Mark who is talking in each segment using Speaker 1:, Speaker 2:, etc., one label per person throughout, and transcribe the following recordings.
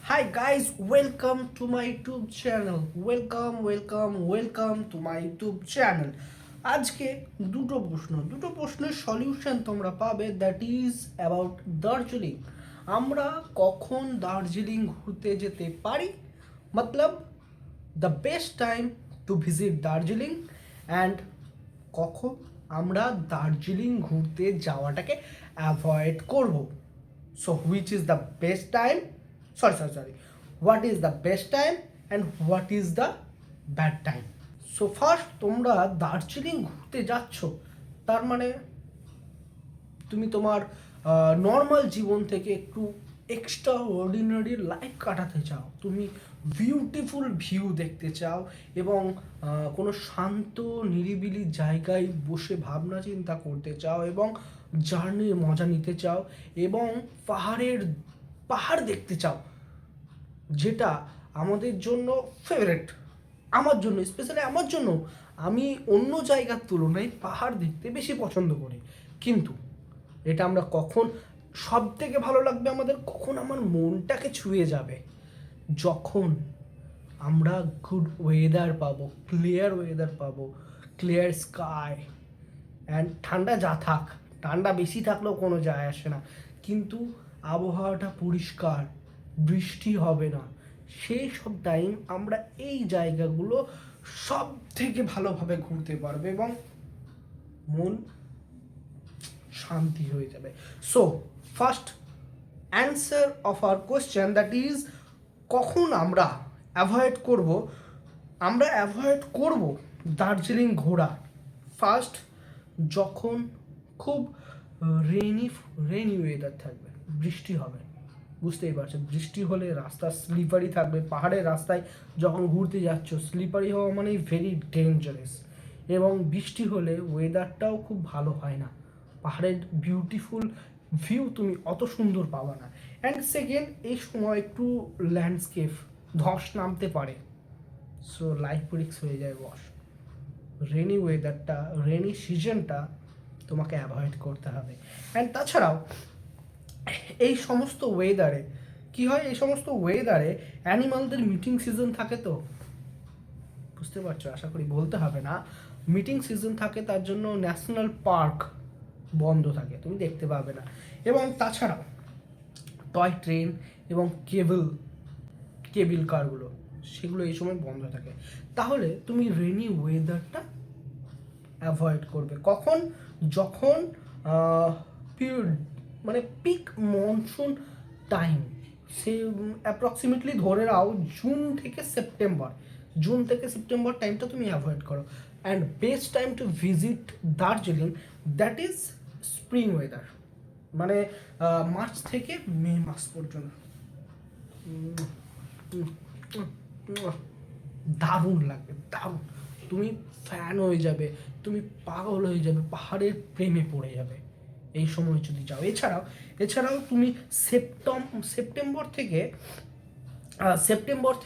Speaker 1: Hi guys, welcome to my YouTube channel. Welcome to my YouTube channel. আজকে দুটো প্রশ্নের solution তোমরা পাবে, দ্যাট ইজ অ্যাবাউট দার্জিলিং। আমরা কখন দার্জিলিং ঘুরতে যেতে পারি, মতলব the best time to visit Darjeeling, and কখন আমরা দার্জিলিং ঘুরতে যাওয়াটাকে অ্যাভয়েড করব। So which is the best time, sorry, what is the best time and what is the bad time? So first, তোমরা দার্জিলিং ঘুরতে যাচ্ছ, তার মানে তুমি তোমার নর্মাল জীবন থেকে একটু এক্সট্রা অর্ডিনারি লাইফ কাটাতে চাও, তুমি বিউটিফুল ভিউ দেখতে চাও এবং কোনো শান্ত নিরিবিলি জায়গায় বসে ভাবনা চিন্তা করতে চাও এবং জার্নির মজা নিতে চাও এবং পাহাড় দেখতে চাও, যেটা আমাদের জন্য ফেভারিট। আমার জন্য, স্পেশালি আমার জন্য, আমি অন্য জায়গার তুলনায় পাহাড় দেখতে বেশি পছন্দ করি। কিন্তু এটা আমরা কখন সব থেকে ভালো লাগবে আমাদের, কখন আমার মনটাকে ছুঁয়ে যাবে, যখন আমরা গুড ওয়েদার পাবো, ক্লিয়ার ওয়েদার পাবো, ক্লিয়ার স্কাই অ্যান্ড ঠান্ডা যা থাক, ঠান্ডা বেশি থাকলেও কোনো যায় আসে না, কিন্তু আবহাওয়াটা পরিষ্কার, বৃষ্টি হবে না, সেই সব টাইম আমরা এই জায়গাগুলো সব থেকে ভালোভাবে ঘুরতে পারবে এবং মন শান্তি হয়ে যাবে। So first answer of our question, that is কখন আমরা অ্যাভয়েড করব দার্জিলিং ঘোরা। ফার্স্ট, যখন খুব রেনি ওয়েদার থাকবে, বৃষ্টি হবে, বুঝতেই পারছেন, বৃষ্টি হলে রাস্তা স্লিপারি থাকবে, পাহাড়ের রাস্তায় যখন ঘুরতে যাচ্ছ স্লিপারি হওয়া মানে ভেরি ডেঞ্জারাস, এবং বৃষ্টি হলে ওয়েদারটাও খুব ভালো হয় না, পাহাড়ের বিউটিফুল ভিউ তুমি অত সুন্দর পাবা না। অ্যান্ড সেকেন্ড, এই সময় একটু ল্যান্ডস্কেপ ধস নামতে পারে, সো লাইফ রিস্ক হয়ে যায় বস। রেনি সিজনটা তোমাকে অ্যাভয়েড করতে হবে। অ্যান্ড তাছাড়াও এই সমস্ত ওয়েদারে কি হয়, এই সমস্ত ওয়েদারে অ্যানিমালদের মিটিং সিজন থাকে, তো বুঝতে পারছো, আশা করি বলতে হবে না, মিটিং সিজন থাকে, তার জন্য ন্যাশনাল পার্ক বন্ধ থাকে, তুমি দেখতে পাবে না। এবং তাছাড়াও টয় ট্রেন এবং কেবিল কারগুলো, সেগুলো এই সময় বন্ধ থাকে। তাহলে তুমি রেনি ওয়েদারটা অ্যাভয়েড করবে কখন, যখন মানে পিক মনসুন টাইম, সে অ্যাপ্রক্সিমেটলি ধরে নাও জুন থেকে সেপ্টেম্বর টাইমটা তুমি অ্যাভয়েড করো। And best time to visit Darjeeling, that is spring weather, মানে মার্চ থেকে মে মাস পর্যন্ত। দারুণ লাগবে, দারুণ, তুমি ফ্যান হয়ে যাবে, তুমি পাগল হয়ে যাবে, পাহাড়ের প্রেমে পড়ে যাবে এই সময় যদি যাও। এছাড়াও তুমি সেপ্টেম্বর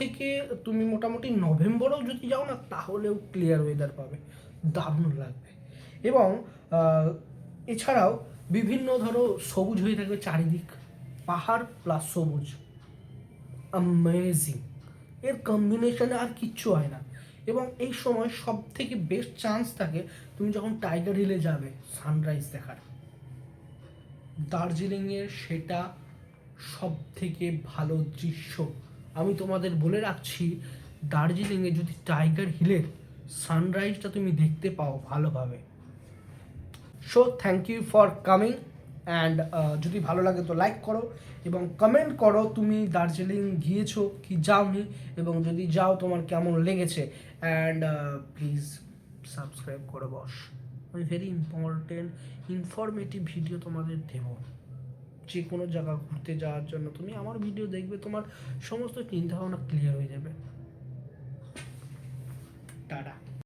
Speaker 1: থেকে তুমি মোটামুটি নভেম্বরেও যদি যাও না, তাহলেও ক্লিয়ার ওয়েদার পাবে, দারুণ লাগবে। এবং এছাড়াও বিভিন্ন ধরো সবুজ হয়ে থাকবে চারিদিক, পাহাড় প্লাস সবুজ, অ্যামেজিং, এর কম্বিনেশনে আর কিচ্ছু হয় না। এবং এই সময় সব থেকে বেস্ট চান্স থাকে তুমি যখন টাইগার হিলে যাবে সানরাইজ দেখার, দার্জিলিংয়ের সেটা সব থেকে ভালো দৃশ্য। আমি তোমাদের বলে রাখছি, দার্জিলিংয়ে যদি টাইগার হিলের সানরাইজটা তুমি দেখতে পাও ভালোভাবে, so thank you for coming. And যদি ভালো লাগে তো লাইক করো এবং কমেন্ট করো তুমি দার্জিলিং গিয়েছো কি যাওনি, এবং যদি যাও তোমার কেমন লেগেছে। অ্যান্ড প্লিজ সাবস্ক্রাইব করো বস, আমি ভেরি ইনফরমেটিভ ভিডিও তোমাদের দেব, যে কোনো জায়গা ঘুরতে যাওয়ার জন্য তুমি আমার ভিডিও দেখবে, তোমার সমস্ত চিন্তাভাবনা ক্লিয়ার হয়ে যাবে। টাটা।